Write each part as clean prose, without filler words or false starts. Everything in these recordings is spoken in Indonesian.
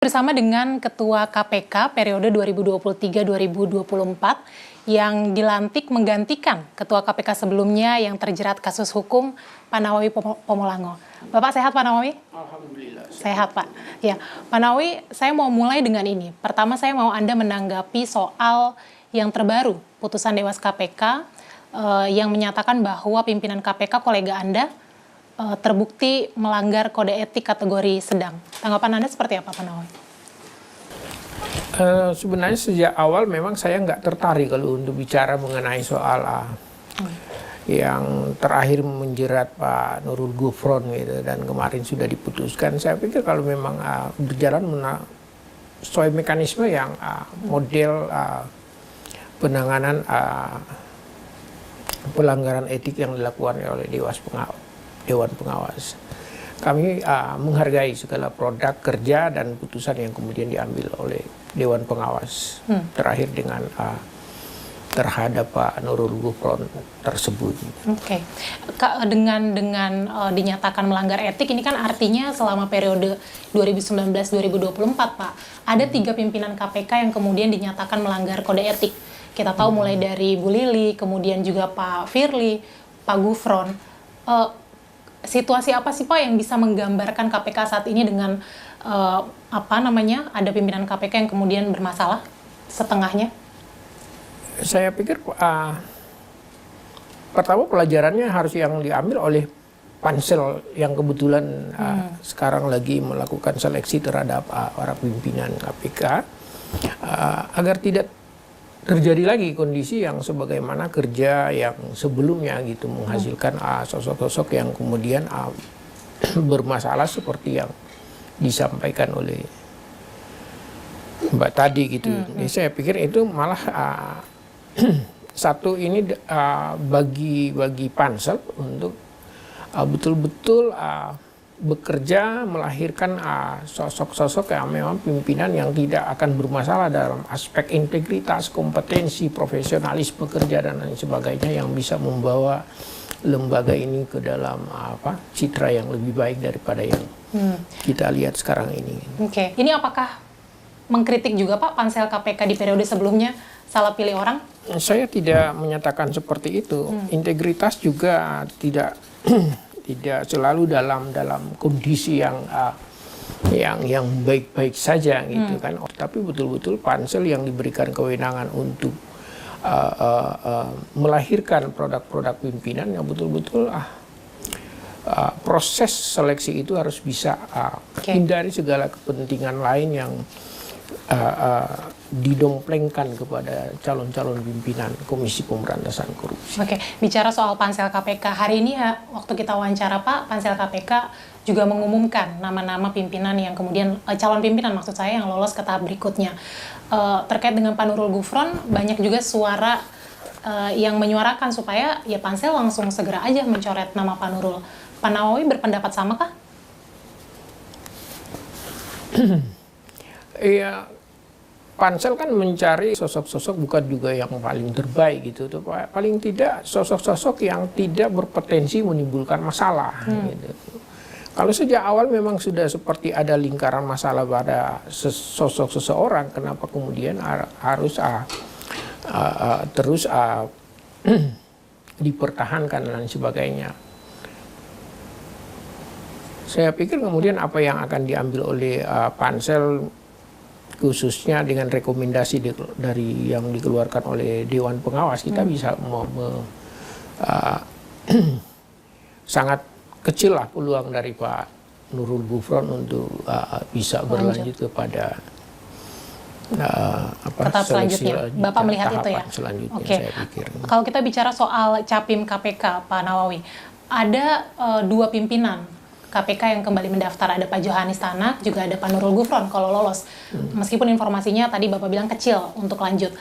Bersama dengan Ketua KPK periode 2023-2024 yang dilantik menggantikan Ketua KPK sebelumnya yang terjerat kasus hukum, Pak Nawawi Pomolango. Bapak sehat, Pak Nawawi? Alhamdulillah. Sehat, Pak. Ya, Pak Nawawi, saya mau mulai dengan ini. Pertama, saya mau Anda menanggapi soal yang terbaru, putusan Dewas KPK yang menyatakan bahwa pimpinan KPK, kolega Anda, terbukti melanggar kode etik kategori sedang. Tanggapan Anda seperti apa, Pak Nawawi? Sebenarnya sejak awal memang saya nggak tertarik kalau untuk bicara mengenai soal yang terakhir menjerat Pak Nurul Gufron gitu, dan kemarin sudah diputuskan. Saya pikir kalau memang berjalan sesuai mekanisme yang model penanganan pelanggaran etik yang dilakukan oleh Dewan Pengawas. Kami menghargai segala produk kerja dan putusan yang kemudian diambil oleh Dewan Pengawas terakhir dengan terhadap Pak Nurul Gufron tersebut. Oke. Dengan dinyatakan melanggar etik, ini kan artinya selama periode 2019-2024, Pak, ada 3 pimpinan KPK yang kemudian dinyatakan melanggar kode etik. Kita tahu mulai dari Bu Lili, kemudian juga Pak Firly, Pak Gufron. Situasi apa sih, Pak, yang bisa menggambarkan KPK saat ini dengan ada pimpinan KPK yang kemudian bermasalah setengahnya? Saya pikir pertama pelajarannya harus yang diambil oleh pansel yang kebetulan sekarang lagi melakukan seleksi terhadap para pimpinan KPK agar tidak terjadi lagi kondisi yang sebagaimana kerja yang sebelumnya gitu, menghasilkan sosok-sosok yang kemudian bermasalah seperti yang disampaikan oleh Mbak tadi gitu. Jadi saya pikir itu malah satu ini bagi pansel untuk betul-betul bekerja melahirkan sosok-sosok yang memang pimpinan yang tidak akan bermasalah dalam aspek integritas, kompetensi, profesionalisme kerja dan lain sebagainya, yang bisa membawa lembaga ini ke dalam citra yang lebih baik daripada yang kita lihat sekarang ini. Oke. Ini apakah mengkritik juga, Pak, pansel KPK di periode sebelumnya salah pilih orang? Saya tidak menyatakan seperti itu. Integritas juga tidak selalu dalam kondisi yang baik-baik saja gitu kan. Tapi betul-betul pansel yang diberikan kewenangan untuk melahirkan produk-produk pimpinan yang betul-betul proses seleksi itu harus bisa hindari segala kepentingan lain yang didomplengkan kepada calon-calon pimpinan Komisi Pemberantasan Korupsi. Oke, bicara soal pansel KPK, hari ini waktu kita wawancara, Pak, pansel KPK juga mengumumkan nama-nama pimpinan yang kemudian, calon pimpinan maksud saya, yang lolos ke tahap berikutnya. Terkait dengan Pak Nurul Gufron, banyak juga suara yang menyuarakan supaya ya pansel langsung segera aja mencoret nama Pak Nurul. Pak Nawawi berpendapat sama kah? Iya, pansel kan mencari sosok-sosok bukan juga yang paling terbaik gitu, paling tidak sosok-sosok yang tidak berpotensi menimbulkan masalah gitu. Kalau sejak awal memang sudah seperti ada lingkaran masalah pada sosok seseorang, kenapa kemudian harus terus dipertahankan dan sebagainya. Saya pikir kemudian apa yang akan diambil oleh pansel, khususnya dengan rekomendasi dari yang dikeluarkan oleh Dewan Pengawas, kita bisa sangat kecil lah peluang dari Pak Nurul Gufron untuk bisa berlanjut kepada tahap selanjutnya. Bapak melihat itu ya? Selanjutnya, Oke. saya pikir. Kalau kita bicara soal Capim KPK, Pak Nawawi, ada 2 pimpinan KPK yang kembali mendaftar, ada Pak Johanis Tanak, juga ada Pak Nurul Gufron kalau lolos. Meskipun informasinya tadi Bapak bilang kecil untuk lanjut.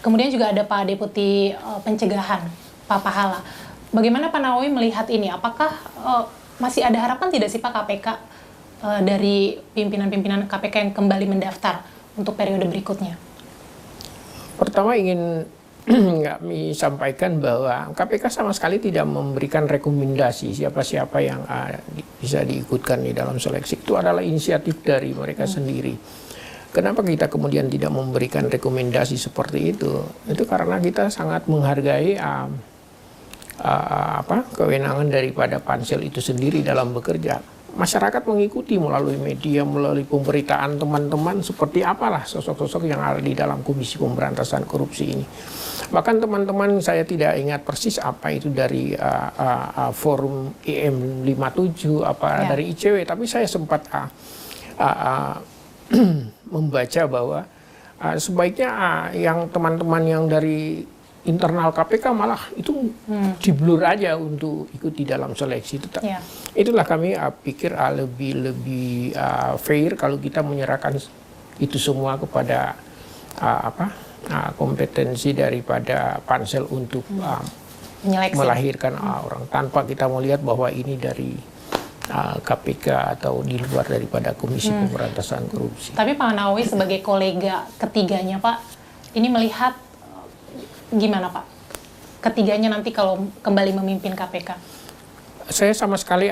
Kemudian juga ada Pak Deputi Pencegahan, Pak Pahala. Bagaimana Pak Nawawi melihat ini? Apakah masih ada harapan tidak sih Pak KPK dari pimpinan-pimpinan KPK yang kembali mendaftar untuk periode berikutnya? Pertama ingin kami sampaikan bahwa KPK sama sekali tidak memberikan rekomendasi siapa-siapa yang bisa diikutkan di dalam seleksi. Itu adalah inisiatif dari mereka sendiri. Kenapa kita kemudian tidak memberikan rekomendasi seperti itu? Itu karena kita sangat menghargai kewenangan daripada pansel itu sendiri dalam bekerja. Masyarakat mengikuti melalui media, melalui pemberitaan teman-teman seperti apalah sosok-sosok yang ada di dalam Komisi Pemberantasan Korupsi ini. Bahkan teman-teman, saya tidak ingat persis apa itu dari forum IM 57, dari ICW, tapi saya sempat membaca bahwa sebaiknya yang teman-teman yang dari internal KPK malah itu diblur aja untuk ikut di dalam seleksi. Itulah kami pikir lebih fair kalau kita menyerahkan itu semua kepada kompetensi daripada pansel untuk melahirkan orang, tanpa kita melihat bahwa ini dari KPK atau di luar daripada Komisi Pemberantasan Korupsi. Tapi Pak Nawawi sebagai kolega ketiganya Pak, ini melihat gimana Pak? Ketiganya nanti kalau kembali memimpin KPK? Saya sama sekali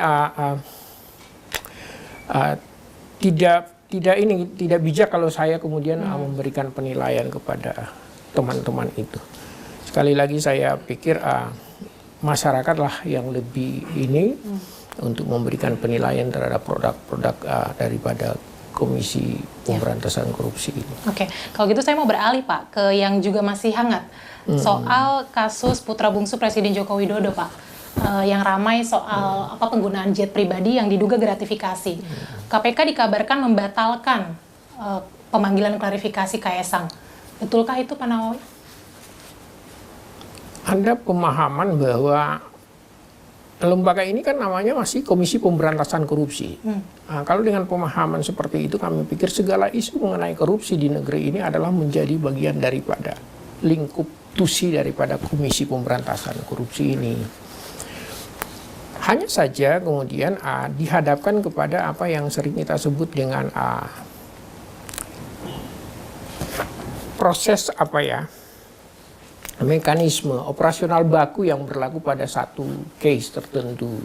tidak bijak kalau saya kemudian memberikan penilaian kepada teman-teman itu. Sekali lagi saya pikir masyarakatlah yang lebih untuk memberikan penilaian terhadap produk-produk daripada Komisi Pemberantasan Korupsi ini. Oke, kalau gitu saya mau beralih Pak ke yang juga masih hangat. Soal kasus putra bungsu Presiden Joko Widodo Pak, yang ramai soal penggunaan jet pribadi yang diduga gratifikasi. KPK dikabarkan membatalkan pemanggilan klarifikasi Kaesang. Betulkah itu Pak Nawawi? Ada pemahaman bahwa lembaga ini kan namanya masih Komisi Pemberantasan Korupsi. Nah, kalau dengan pemahaman seperti itu, kami pikir segala isu mengenai korupsi di negeri ini adalah menjadi bagian daripada lingkup tusi daripada Komisi Pemberantasan Korupsi ini. Hanya saja kemudian dihadapkan kepada apa yang sering kita sebut dengan proses mekanisme operasional baku yang berlaku pada satu case tertentu.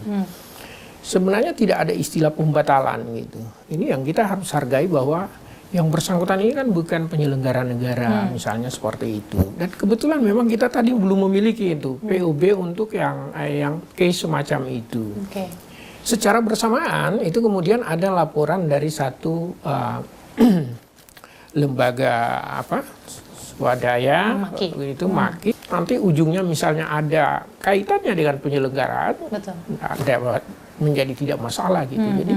Sebenarnya tidak ada istilah pembatalan gitu. Ini yang kita harus hargai, bahwa yang bersangkutan ini kan bukan penyelenggara negara, misalnya seperti itu. Dan kebetulan memang kita tadi belum memiliki itu POB untuk yang case semacam itu. Secara bersamaan itu kemudian ada laporan dari satu lembaga swadaya itu Maki. Nanti ujungnya misalnya ada kaitannya dengan penyelenggaraan, ada menjadi tidak masalah gitu. Jadi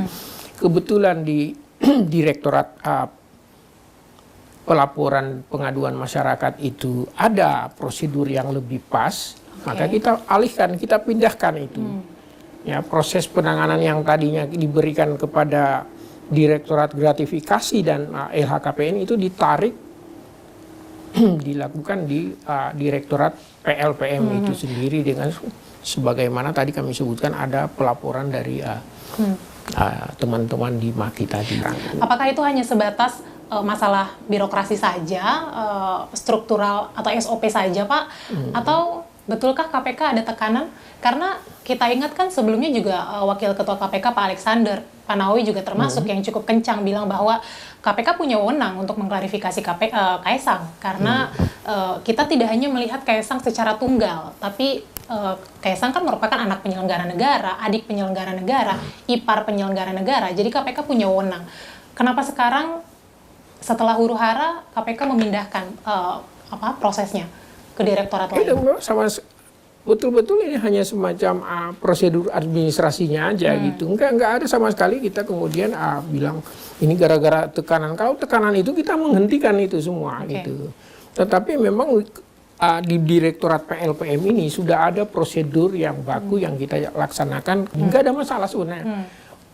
kebetulan di Direktorat Pelaporan Pengaduan Masyarakat itu ada prosedur yang lebih pas, maka kita alihkan, kita pindahkan itu. Ya, proses penanganan yang tadinya diberikan kepada Direktorat Gratifikasi dan LHKPN itu ditarik, dilakukan di Direktorat PLPM itu sendiri, dengan sebagaimana tadi kami sebutkan ada pelaporan dari teman-teman di Maki tadi. Apakah itu hanya sebatas masalah birokrasi saja, struktural atau SOP saja Pak? Atau betulkah KPK ada tekanan? Karena kita ingat kan sebelumnya juga Wakil Ketua KPK Pak Alexander, Pak Nawawi juga termasuk yang cukup kencang bilang bahwa KPK punya wewenang untuk mengklarifikasi Kaesang. Karena kita tidak hanya melihat Kaesang secara tunggal, tapi Kaesang kan merupakan anak penyelenggara negara, adik penyelenggara negara, ipar penyelenggara negara. Jadi KPK punya wewenang. Kenapa sekarang setelah huru-hara KPK memindahkan prosesnya ke direktorat lain? Betul-betul ini hanya semacam prosedur administrasinya aja gitu. Enggak ada sama sekali kita kemudian bilang ini gara-gara tekanan. Kalau tekanan itu kita menghentikan itu semua gitu. Tetapi memang di Direktorat PLPM ini sudah ada prosedur yang baku yang kita laksanakan. Enggak ada masalah sebenarnya.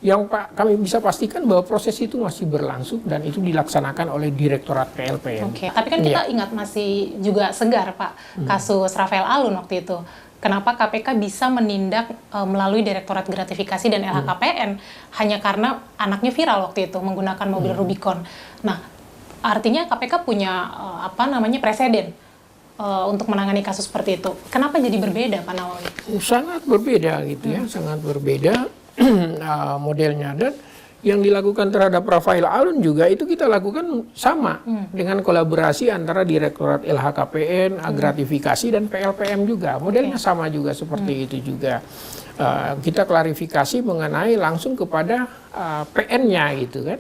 Yang kami bisa pastikan bahwa proses itu masih berlangsung dan itu dilaksanakan oleh Direktorat PLPM. Tapi kan kita ingat masih juga segar Pak, kasus Rafael Alun waktu itu. Kenapa KPK bisa menindak melalui Direktorat Gratifikasi dan LHKPN hanya karena anaknya viral waktu itu menggunakan mobil Rubicon. Nah, artinya KPK punya preseden untuk menangani kasus seperti itu. Kenapa jadi berbeda Pak Nawawi? Sangat berbeda gitu ya, sangat berbeda. modelnya. Dan yang dilakukan terhadap Rafael Alun juga itu kita lakukan sama dengan kolaborasi antara Direktorat LHKPN, gratifikasi dan PLPM juga. Modelnya sama juga seperti itu juga. Kita klarifikasi mengenai langsung kepada PN-nya gitu kan.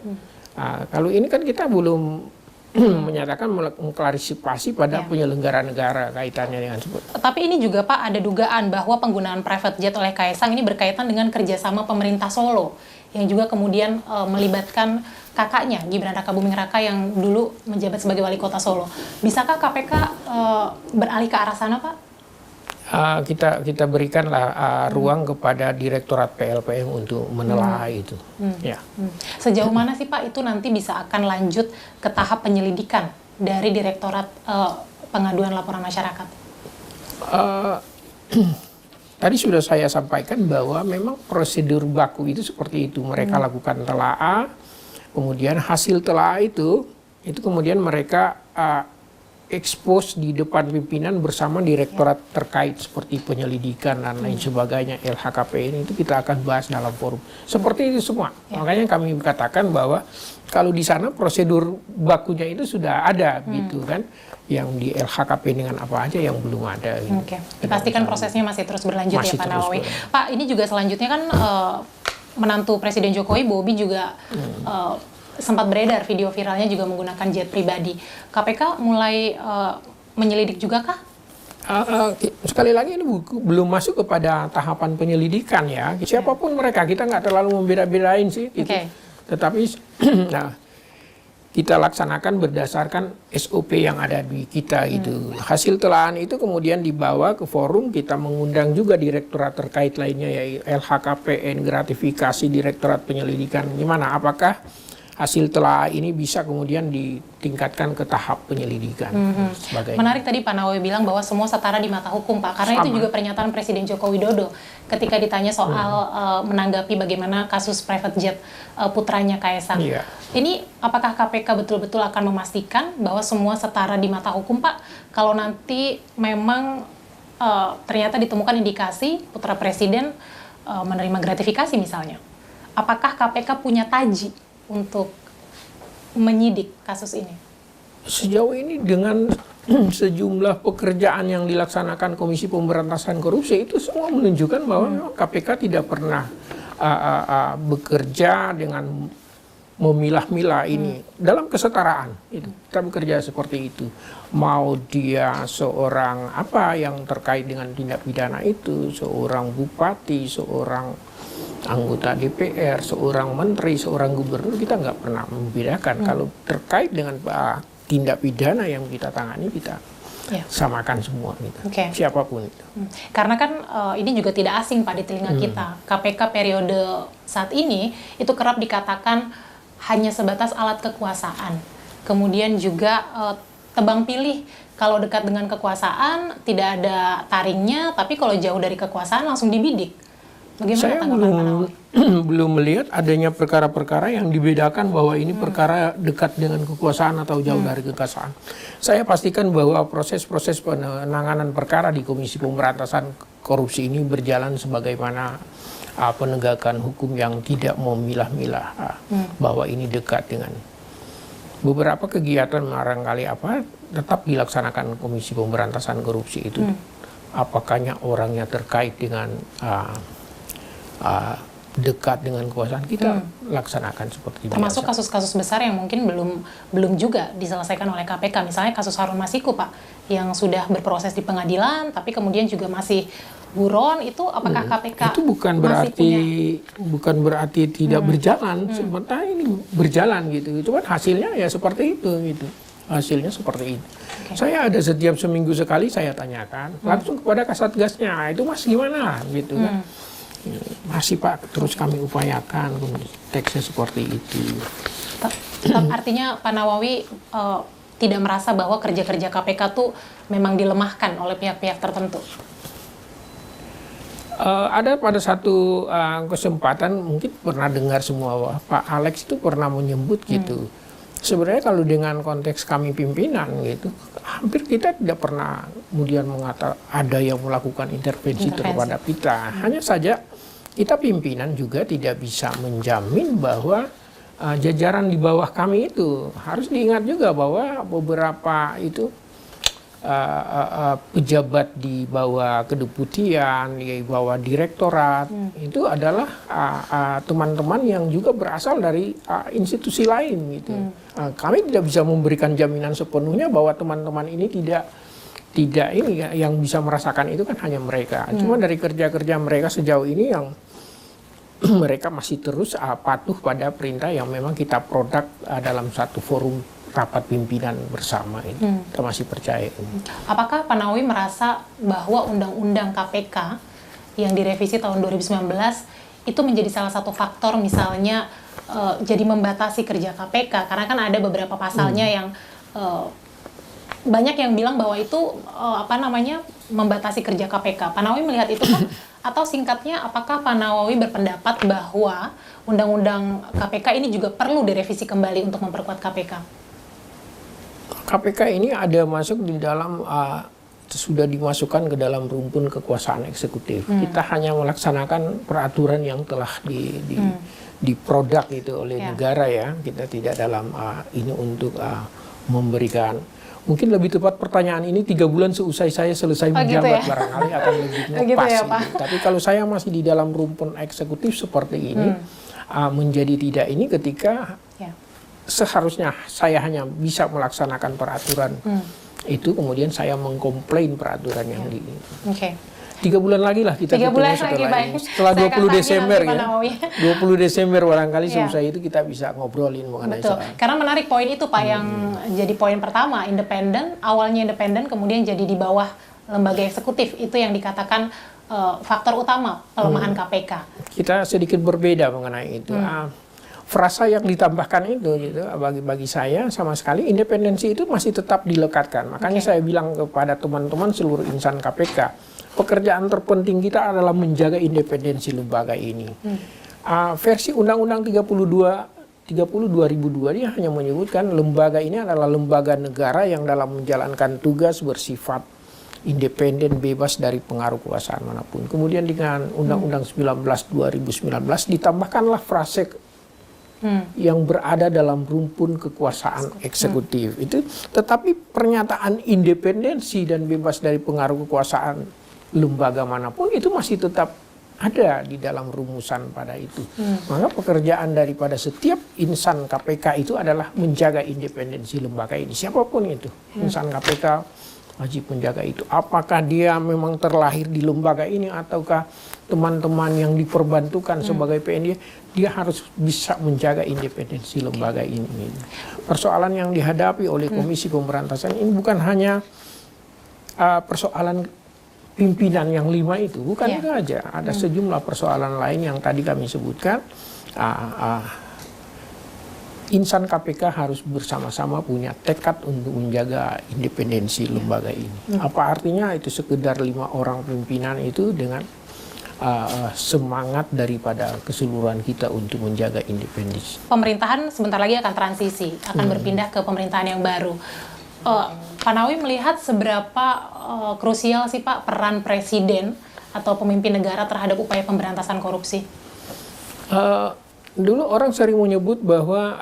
Kalau ini kan kita belum menyatakan mengklarifikasi pada penyelenggara negara kaitannya dengan sebut. Tapi ini juga Pak ada dugaan bahwa penggunaan private jet oleh Kaisang ini berkaitan dengan kerjasama pemerintah Solo yang juga kemudian melibatkan kakaknya Gibran Rakabuming Raka yang dulu menjabat sebagai wali kota Solo. Bisakah KPK beralih ke arah sana Pak? Kita berikanlah ruang kepada Direktorat PLPM untuk menelaah itu. Ya. Sejauh mana sih Pak itu nanti bisa akan lanjut ke tahap penyelidikan dari Direktorat Pengaduan Laporan Masyarakat? Tadi sudah saya sampaikan bahwa memang prosedur baku itu seperti itu. Mereka lakukan telaah, kemudian hasil telaah itu kemudian mereka expose di depan pimpinan bersama direktorat terkait seperti penyelidikan dan lain sebagainya, LHKPN itu kita akan bahas dalam forum. Seperti itu semua. Makanya kami katakan bahwa kalau di sana prosedur bakunya itu sudah ada gitu kan. Yang di LHKPN dengan apa aja yang belum ada. Gitu. Oke. Dipastikan prosesnya masih terus berlanjut ya Pak Nawawi. Pak, ini juga selanjutnya kan menantu Presiden Jokowi, Bobi juga sempat beredar video viralnya juga menggunakan jet pribadi. KPK mulai menyelidik juga kah? Sekali lagi ini belum masuk kepada tahapan penyelidikan ya. Siapapun mereka, kita nggak terlalu membeda-bedain sih. Gitu. Tetapi kita laksanakan berdasarkan SOP yang ada di kita gitu. Hasil telahan itu kemudian dibawa ke forum, kita mengundang juga direktorat terkait lainnya yaitu LHKPN, gratifikasi, direktorat penyelidikan. Gimana? Apakah hasil telah ini bisa kemudian ditingkatkan ke tahap penyelidikan. Menarik tadi Pak Nawawi bilang bahwa semua setara di mata hukum Pak, karena itu juga pernyataan Presiden Joko Widodo ketika ditanya soal menanggapi bagaimana kasus private jet putranya Kaisang. Ini apakah KPK betul-betul akan memastikan bahwa semua setara di mata hukum Pak, kalau nanti memang ternyata ditemukan indikasi putra Presiden menerima gratifikasi misalnya, apakah KPK punya taji untuk menyidik kasus ini? Sejauh ini dengan sejumlah pekerjaan yang dilaksanakan Komisi Pemberantasan Korupsi itu semua menunjukkan bahwa KPK tidak pernah bekerja dengan memilah-milah ini dalam kesetaraan. Kita bekerja seperti itu. Mau dia seorang apa yang terkait dengan tindak pidana itu, seorang bupati, seorang anggota DPR, seorang menteri, seorang gubernur, kita nggak pernah membedakan. Kalau terkait dengan tindak pidana yang kita tangani, kita samakan semua gitu. Siapapun itu. Karena kan ini juga tidak asing Pak di telinga kita. KPK periode saat ini itu kerap dikatakan hanya sebatas alat kekuasaan. Kemudian juga tebang pilih, kalau dekat dengan kekuasaan tidak ada taringnya, tapi kalau jauh dari kekuasaan langsung dibidik. Bagaimana saya belum melihat adanya perkara-perkara yang dibedakan bahwa ini perkara dekat dengan kekuasaan atau jauh dari kekuasaan. Saya pastikan bahwa proses-proses penanganan perkara di Komisi Pemberantasan Korupsi ini berjalan sebagaimana penegakan hukum yang tidak memilah-milah bahwa ini dekat dengan beberapa kegiatan barangkali tetap dilaksanakan Komisi Pemberantasan Korupsi itu. Apakahnya orangnya terkait dengan dekat dengan kekuasaan, kita laksanakan seperti biasa. Termasuk kasus-kasus besar yang mungkin belum juga diselesaikan oleh KPK, misalnya kasus Harun Masiku Pak, yang sudah berproses di pengadilan tapi kemudian juga masih buron, itu apakah KPK itu bukan berarti tidak berjalan, sementara ini berjalan gitu. Cuman hasilnya ya seperti itu gitu. Hasilnya seperti itu. Saya ada setiap seminggu sekali saya tanyakan langsung kepada Kasatgasnya, itu Mas gimana gitu kan. Masih Pak, terus kami upayakan teksnya seperti itu. Artinya Pak Nawawi tidak merasa bahwa kerja-kerja KPK tuh memang dilemahkan oleh pihak-pihak tertentu? Ada pada satu kesempatan mungkin pernah dengar semua Pak Alex itu pernah menyebut gitu. Sebenarnya kalau dengan konteks kami pimpinan gitu, hampir kita tidak pernah kemudian mengatakan ada yang melakukan intervensi terhadap kita. Hanya saja kita pimpinan juga tidak bisa menjamin bahwa jajaran di bawah kami itu, harus diingat juga bahwa beberapa itu pejabat di bawah kedeputian, di bawah direktorat, itu adalah teman-teman yang juga berasal dari institusi lain gitu. Kami tidak bisa memberikan jaminan sepenuhnya bahwa teman-teman ini tidak ini, yang bisa merasakan itu kan hanya mereka. Cuma dari kerja-kerja mereka sejauh ini yang mereka masih terus patuh pada perintah yang memang kita produk dalam satu forum rapat pimpinan bersama ini. Kita masih percaya ini. Apakah Pak Nawawi merasa bahwa Undang-Undang KPK yang direvisi tahun 2019 itu menjadi salah satu faktor misalnya jadi membatasi kerja KPK? Karena kan ada beberapa pasalnya yang banyak yang bilang bahwa itu membatasi kerja KPK. Pak Nawawi melihat itu kan? Atau singkatnya, apakah Pak Nawawi berpendapat bahwa Undang-Undang KPK ini juga perlu direvisi kembali untuk memperkuat KPK? KPK ini ada masuk di dalam, sudah dimasukkan ke dalam rumpun kekuasaan eksekutif. Kita hanya melaksanakan peraturan yang telah diproduk itu oleh negara ya. Kita tidak dalam ini untuk memberikan, mungkin lebih tepat pertanyaan ini 3 bulan seusai saya selesai menjabat barangkali akan lebih ngepas. Tapi kalau saya masih di dalam rumpun eksekutif seperti ini, menjadi tidak ini ketika seharusnya saya hanya bisa melaksanakan peraturan itu, kemudian saya mengkomplain peraturan yang di 3 bulan lagi lah kita 3 bulan setelah 20 Desember ya. 20 Desember barangkali selesai itu kita bisa ngobrolin mengenai soal. Karena menarik poin itu Pak, yang jadi poin pertama, independen, awalnya independen kemudian jadi di bawah lembaga eksekutif, itu yang dikatakan faktor utama pelemahan KPK. Kita sedikit berbeda mengenai itu. Frasa yang ditambahkan itu gitu, bagi saya sama sekali independensi itu masih tetap dilekatkan. Makanya saya bilang kepada teman-teman seluruh insan KPK, pekerjaan terpenting kita adalah menjaga independensi lembaga ini. Versi Undang-Undang 30 2002 dia hanya menyebutkan lembaga ini adalah lembaga negara yang dalam menjalankan tugas bersifat independen, bebas dari pengaruh kekuasaan manapun. Kemudian dengan Undang-Undang 19 2019 ditambahkanlah frase yang berada dalam rumpun kekuasaan eksekutif itu, tetapi pernyataan independensi dan bebas dari pengaruh kekuasaan lembaga manapun itu masih tetap ada di dalam rumusan pada itu. Maka pekerjaan daripada setiap insan KPK itu adalah menjaga independensi lembaga ini, siapapun itu insan KPK wajib menjaga itu. Apakah dia memang terlahir di lembaga ini ataukah teman-teman yang diperbantukan sebagai PNJ, dia harus bisa menjaga independensi lembaga ini. Persoalan yang dihadapi oleh Komisi Pemberantasan ini bukan hanya persoalan pimpinan yang 5 itu, bukan itu aja. Ada sejumlah persoalan lain yang tadi kami sebutkan. Insan KPK harus bersama-sama punya tekad untuk menjaga independensi lembaga ini. Apa artinya itu sekedar 5 orang pimpinan itu dengan semangat daripada keseluruhan kita untuk menjaga independensi. Pemerintahan sebentar lagi akan transisi, akan berpindah ke pemerintahan yang baru. Pak Nawawi melihat seberapa krusial sih Pak peran presiden atau pemimpin negara terhadap upaya pemberantasan korupsi? Dulu orang sering menyebut bahwa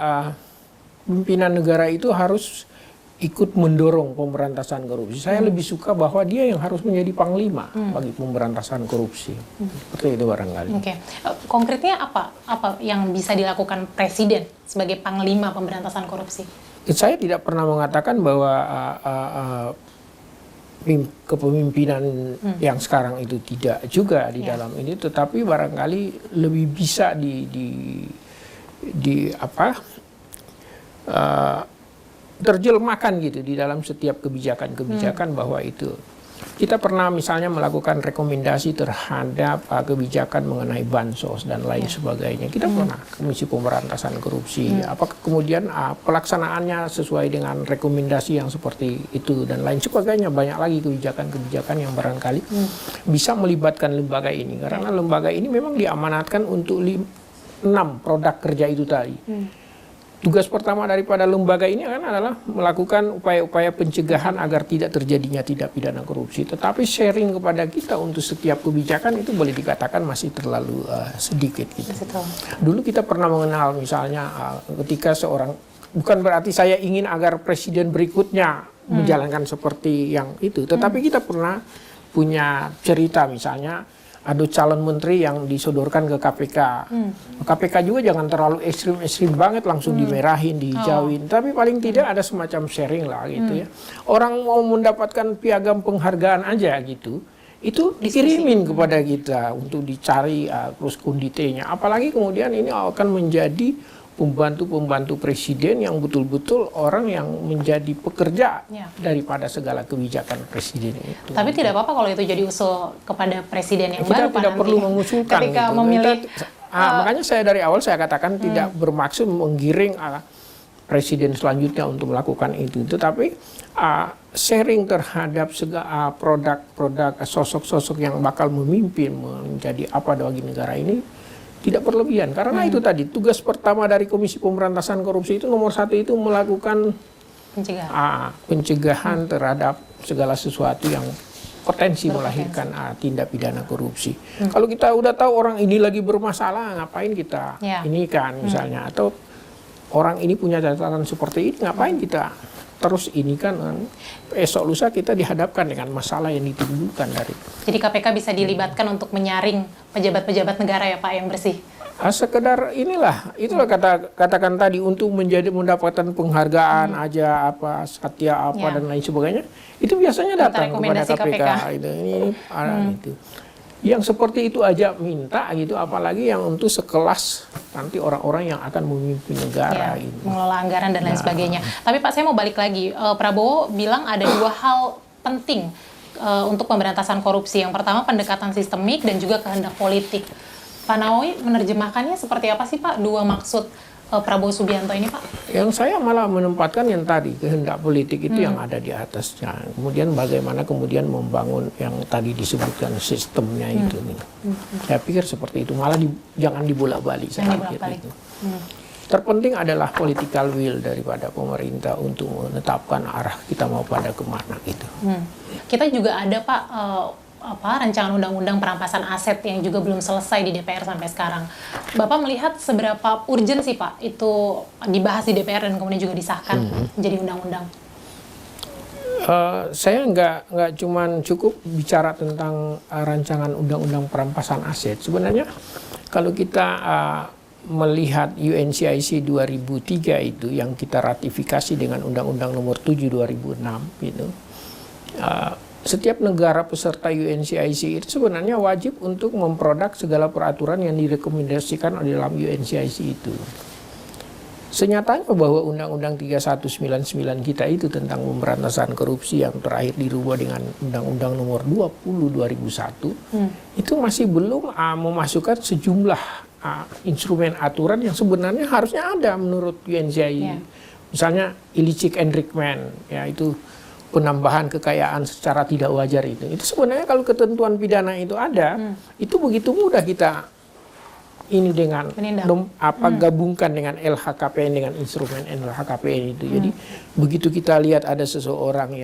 pimpinan negara itu harus ikut mendorong pemberantasan korupsi. Saya lebih suka bahwa dia yang harus menjadi panglima bagi pemberantasan korupsi. Seperti itu barangkali. Konkretnya apa yang bisa dilakukan presiden sebagai panglima pemberantasan korupsi? Saya tidak pernah mengatakan bahwa kepemimpinan yang sekarang itu tidak juga di dalam ini, tetapi barangkali lebih bisa terjemahkan gitu di dalam setiap kebijakan bahwa itu. Kita pernah misalnya melakukan rekomendasi terhadap kebijakan mengenai bansos dan lain sebagainya. Kita pernah Komisi Pemberantasan Korupsi. Apakah kemudian pelaksanaannya sesuai dengan rekomendasi yang seperti itu dan lain sebagainya. Banyak lagi kebijakan-kebijakan yang barangkali bisa melibatkan lembaga ini. Karena lembaga ini memang diamanatkan untuk 6 produk kerja itu tadi. tugas pertama daripada lembaga ini kan adalah melakukan upaya-upaya pencegahan agar tidak terjadinya tindak pidana korupsi. Tetapi sharing kepada kita untuk setiap kebijakan itu boleh dikatakan masih terlalu sedikit. Gitu. Dulu kita pernah mengenal misalnya ketika seorang, bukan berarti saya ingin agar presiden berikutnya menjalankan seperti yang itu. Tetapi kita pernah punya cerita misalnya, ada calon menteri yang disodorkan ke KPK. KPK juga jangan terlalu ekstrim-ekstrim banget langsung dimerahin, dihijauin. Tapi paling tidak ada semacam sharing lah gitu ya. Orang mau mendapatkan piagam penghargaan aja gitu, itu dikirimin kepada kita untuk dicari terus konditenya. Apalagi kemudian ini akan menjadi pembantu-pembantu presiden yang betul-betul orang yang menjadi pekerja daripada segala kebijakan presiden itu. Tapi tidak apa-apa kalau itu jadi usul kepada presiden yang baru. Kita tidak perlu mengusulkan. Ketika memilih, makanya saya dari awal saya katakan tidak bermaksud menggiring presiden selanjutnya untuk melakukan itu. Tetapi sharing terhadap segala produk-produk sosok-sosok yang bakal memimpin menjadi apa bagi negara ini tidak berlebihan, karena itu tadi tugas pertama dari Komisi Pemberantasan Korupsi itu nomor 1 itu melakukan pencegahan terhadap segala sesuatu yang potensi melahirkan tindak pidana korupsi. Kalau kita udah tahu orang ini lagi bermasalah, ngapain kita ini kan misalnya, atau orang ini punya catatan seperti ini, ngapain kita terus ini kan esok lusa kita dihadapkan dengan masalah yang ditimbulkan dari. Jadi KPK bisa dilibatkan untuk menyaring pejabat-pejabat negara ya Pak yang bersih. Sekedar itulah katakan tadi untuk mendapatkan penghargaan aja apa Satya apa dan lain sebagainya, itu biasanya datang kepada KPK. Itu. Yang seperti itu aja minta gitu, apalagi yang untuk sekelas nanti orang-orang yang akan memimpin negara, mengelola anggaran dan lain sebagainya. Tapi Pak, saya mau balik lagi. Prabowo bilang ada 2 hal penting untuk pemberantasan korupsi. Yang pertama pendekatan sistemik dan juga kehendak politik. Pak Nawawi menerjemahkannya seperti apa sih Pak? 2 maksud Prabowo Subianto ini Pak? Yang saya malah menempatkan yang tadi kehendak politik itu yang ada di atasnya. Kemudian bagaimana kemudian membangun yang tadi disebutkan sistemnya itu. Saya pikir seperti itu. Malah jangan dibolak-balik. Terpenting adalah political will daripada pemerintah untuk menetapkan arah kita mau pada kemana gitu. Kita juga ada Pak rancangan undang-undang perampasan aset yang juga belum selesai di DPR sampai sekarang. Bapak melihat seberapa urgent sih Pak itu dibahas di DPR dan kemudian juga disahkan menjadi undang-undang? Saya nggak cuman cukup bicara tentang rancangan undang-undang perampasan aset. Sebenarnya kalau kita melihat UNCIC 2003 itu yang kita ratifikasi dengan Undang-Undang Nomor 7 2006 gitu. Setiap negara peserta UNCIC itu sebenarnya wajib untuk memproduk segala peraturan yang direkomendasikan dalam UNCIC itu. Senyatanya bahwa Undang-Undang 3199 kita itu tentang pemberantasan korupsi yang terakhir dirubah dengan Undang-Undang Nomor 20 2001 itu masih belum memasukkan sejumlah instrumen aturan yang sebenarnya harusnya ada menurut UNCIC. Misalnya illicit enrichment, ya itu penambahan kekayaan secara tidak wajar itu sebenarnya kalau ketentuan pidana itu ada, itu begitu mudah kita ini dengan gabungkan dengan LHKPN dengan instrumen LHKPN itu. Jadi begitu kita lihat ada seseorang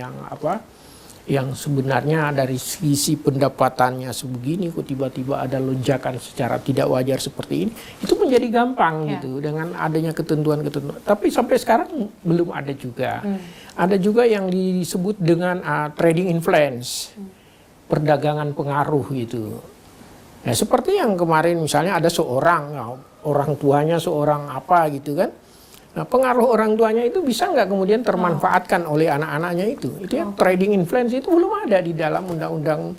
yang sebenarnya dari sisi pendapatannya sebegini kok tiba-tiba ada lonjakan secara tidak wajar seperti ini, itu menjadi gampang gitu dengan adanya ketentuan-ketentuan. Tapi sampai sekarang belum ada juga. Ada juga yang disebut dengan trading influence, perdagangan pengaruh gitu. Ya, seperti yang kemarin misalnya ada seorang orang tuanya seorang apa gitu kan. Nah, pengaruh orang tuanya itu bisa nggak kemudian termanfaatkan oleh anak-anaknya itu. Itu yang trading influence itu belum ada di dalam undang-undang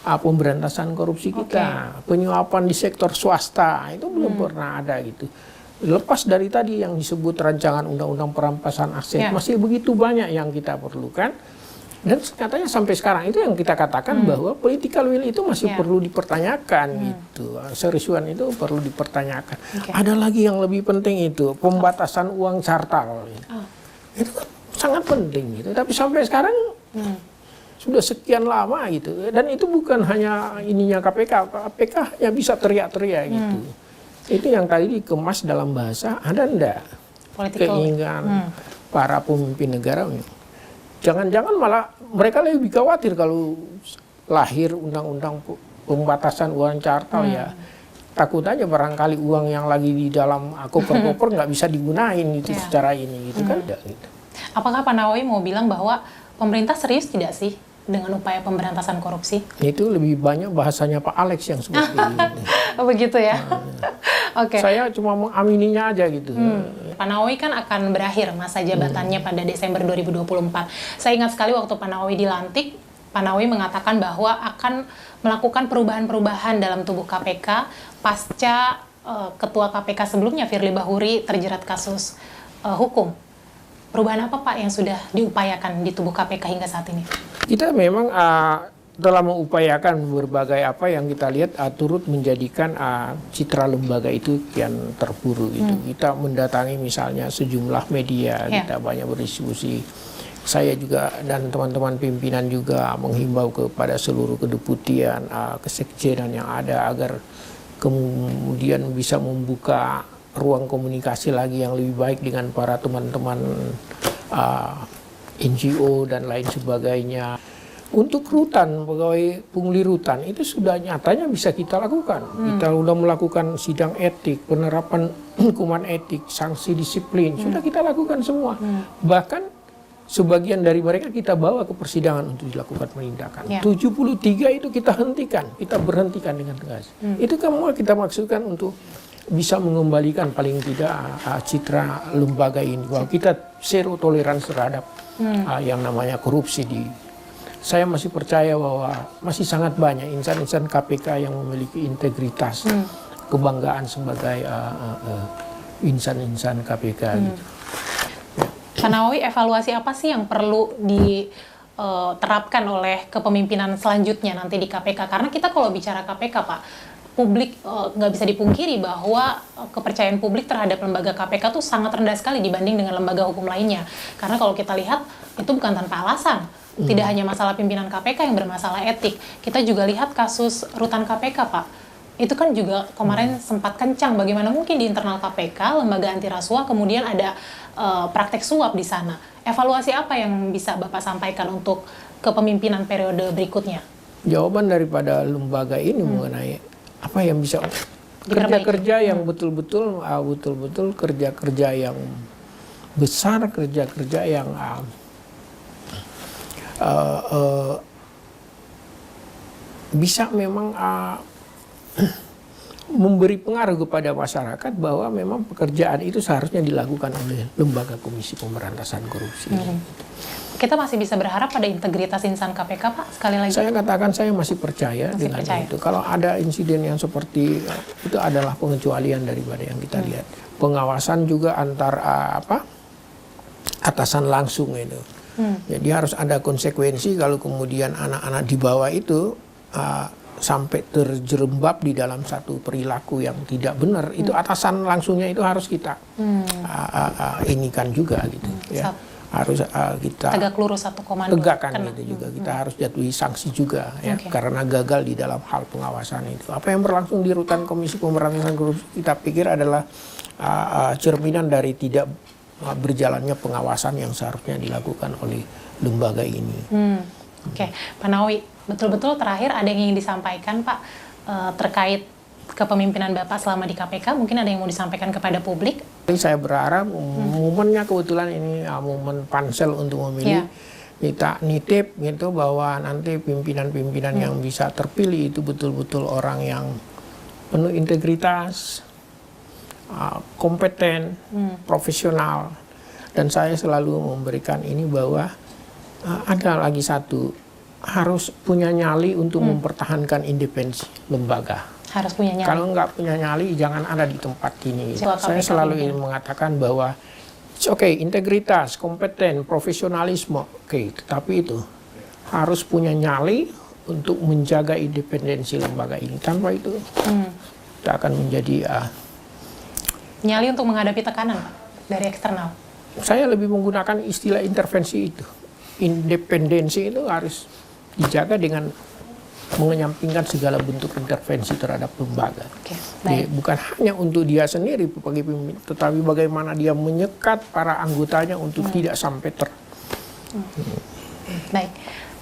pemberantasan korupsi kita. Penyuapan di sektor swasta itu belum pernah ada gitu. Lepas dari tadi yang disebut rancangan undang-undang perampasan aset, masih begitu banyak yang kita perlukan. Dan katanya sampai sekarang itu yang kita katakan bahwa political will itu masih perlu dipertanyakan gitu. Seriusan itu perlu dipertanyakan. Ada lagi yang lebih penting itu pembatasan uang cartal. Itu kan sangat penting gitu. Tapi sampai sekarang sudah sekian lama gitu. Dan itu bukan hanya ininya KPK hanya bisa teriak-teriak gitu. Itu yang tadi dikemas dalam bahasa ada enggak keinginan para pemimpin negara. Jangan-jangan malah mereka lebih khawatir kalau lahir undang-undang pembatasan uang cartal ya. Takut aja barangkali uang yang lagi di dalam koper-koper nggak bisa digunain gitu secara ini gitu kan. Gitu. Apakah Pak Nawawi mau bilang bahwa pemerintah serius tidak sih dengan upaya pemberantasan korupsi? Itu lebih banyak bahasanya Pak Alex yang seperti ini. Begitu ya? Oke. Saya cuma mengamininya aja gitu. Pak Nawawi kan akan berakhir masa jabatannya pada Desember 2024. Saya ingat sekali waktu Pak Nawawi dilantik, Pak Nawawi mengatakan bahwa akan melakukan perubahan-perubahan dalam tubuh KPK pasca Ketua KPK sebelumnya Firly Bahuri terjerat kasus hukum. Perubahan apa Pak yang sudah diupayakan di tubuh KPK hingga saat ini? Kita memang telah mengupayakan berbagai apa yang kita lihat turut menjadikan citra lembaga itu kian terpuruk gitu. Kita mendatangi misalnya sejumlah media, kita banyak berdiskusi. Saya juga dan teman-teman pimpinan juga menghimbau kepada seluruh kedeputian, kesekjenan yang ada agar kemudian bisa membuka ruang komunikasi lagi yang lebih baik dengan para teman-teman NGO dan lain sebagainya. Untuk rutan, pegawai pungli rutan itu sudah nyatanya bisa kita lakukan. Kita sudah melakukan sidang etik, penerapan hukuman etik, sanksi disiplin, sudah kita lakukan semua. Bahkan sebagian dari mereka kita bawa ke persidangan untuk dilakukan penindakan. 73 itu kita hentikan, kita berhentikan dengan tegas. Itu kan kita maksudkan untuk bisa mengembalikan paling tidak citra lembaga ini. Bahwa kita zero toleransi terhadap yang namanya korupsi saya masih percaya bahwa masih sangat banyak insan-insan KPK yang memiliki integritas, kebanggaan sebagai insan-insan KPK. Gitu. Pak Nawawi, evaluasi apa sih yang perlu diterapkan oleh kepemimpinan selanjutnya nanti di KPK? Karena kita kalau bicara KPK, Pak, publik nggak bisa dipungkiri bahwa kepercayaan publik terhadap lembaga KPK tuh sangat rendah sekali dibanding dengan lembaga hukum lainnya. Karena kalau kita lihat, itu bukan tanpa alasan. Tidak hanya masalah pimpinan KPK yang bermasalah etik. Kita juga lihat kasus rutan KPK, Pak. Itu kan juga kemarin sempat kencang. Bagaimana mungkin di internal KPK, lembaga anti rasuah, kemudian ada praktek suap di sana. Evaluasi apa yang bisa Bapak sampaikan untuk kepemimpinan periode berikutnya? Jawaban daripada lembaga ini mengenai apa yang bisa kerja-kerja yang betul-betul kerja-kerja yang besar, kerja-kerja yang bisa memang memberi pengaruh kepada masyarakat bahwa memang pekerjaan itu seharusnya dilakukan oleh lembaga Komisi Pemberantasan Korupsi. Kita masih bisa berharap pada integritas insan KPK, Pak? Sekali lagi. Saya katakan saya masih percaya dengan itu. Kalau ada insiden yang seperti itu adalah pengecualian daripada yang kita lihat. Pengawasan juga antar atasan langsung itu. Jadi harus ada konsekuensi kalau kemudian anak-anak di bawah itu sampai terjerembab di dalam satu perilaku yang tidak benar, itu atasan langsungnya itu harus kita inikan juga gitu ya. Harus kita tegak lurus satu komando tegakkan gitu juga. Kita harus jatuhi sanksi juga ya karena gagal di dalam hal pengawasan itu. Apa yang berlangsung di rutan Komisi Pemberantasan Korupsi kita pikir adalah cerminan dari tidak berjalannya pengawasan yang seharusnya dilakukan oleh lembaga ini. Oke, Pak Nawawi, betul-betul terakhir ada yang ingin disampaikan Pak terkait kepemimpinan Bapak selama di KPK? Mungkin ada yang mau disampaikan kepada publik? Saya berharap momennya kebetulan ini momen pansel untuk memilih. Kita nitip gitu bahwa nanti pimpinan-pimpinan yang bisa terpilih itu betul-betul orang yang penuh integritas, kompeten, profesional. Dan saya selalu memberikan ini bahwa ada lagi satu, harus punya nyali untuk mempertahankan independensi lembaga. Harus punya nyali. Kalau nggak punya nyali, jangan ada di tempat ini. Saya selalu ingin mengatakan bahwa integritas, kompeten, profesionalisme, tetapi itu harus punya nyali untuk menjaga independensi lembaga ini. Tanpa itu, kita akan menjadi nyali untuk menghadapi tekanan, Pak, dari eksternal. Saya lebih menggunakan istilah intervensi itu. Independensi itu harus dijaga dengan mengenyampingkan segala bentuk intervensi terhadap lembaga. Oke, Jadi, baik. bukan hanya untuk dia sendiri sebagai pemimpin, tetapi bagaimana dia menyekat para anggotanya untuk tidak sampai Baik.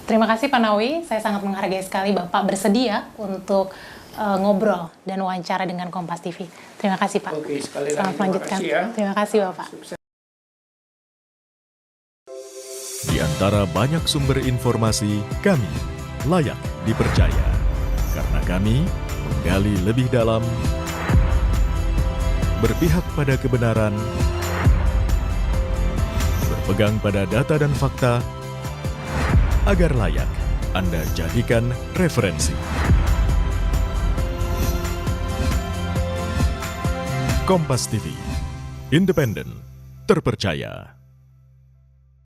Terima kasih Pak Nawawi. Saya sangat menghargai sekali Bapak bersedia untuk ngobrol dan wawancara dengan Kompas TV. Terima kasih Pak. Oke, sekali lagi Selamat terima melanjutkan. kasih ya. Terima kasih Bapak. Di antara banyak sumber informasi, kami layak dipercaya. Karena kami menggali lebih dalam, berpihak pada kebenaran, berpegang pada data dan fakta, agar layak Anda jadikan referensi. Kompas TV, independen, terpercaya.